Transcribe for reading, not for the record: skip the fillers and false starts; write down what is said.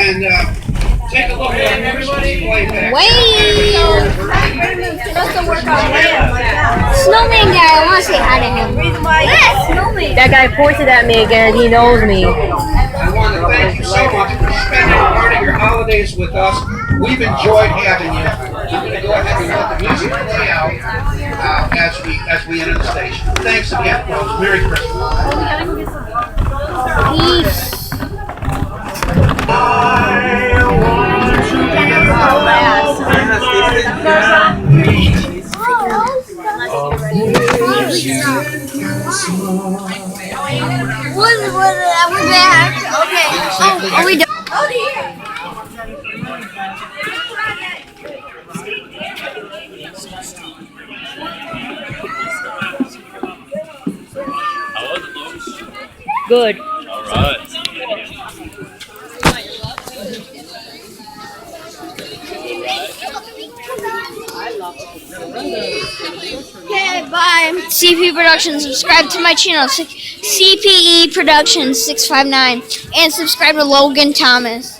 and take a look at everybody. Wait! Snowman guy, I want to say hi to him. That guy pointed at me again. He knows me. I want to thank you so much for spending part of your holidays with us. We've enjoyed having you. I'm going to go ahead and let the music play out as we enter the station. Thanks again, folks. Merry Christmas. Peace. We're back. Okay. Oh, are we done? Good. All right. Okay, bye. CP Productions. Subscribe to my channel, CPE Productions 659, and subscribe to Logan Thomas.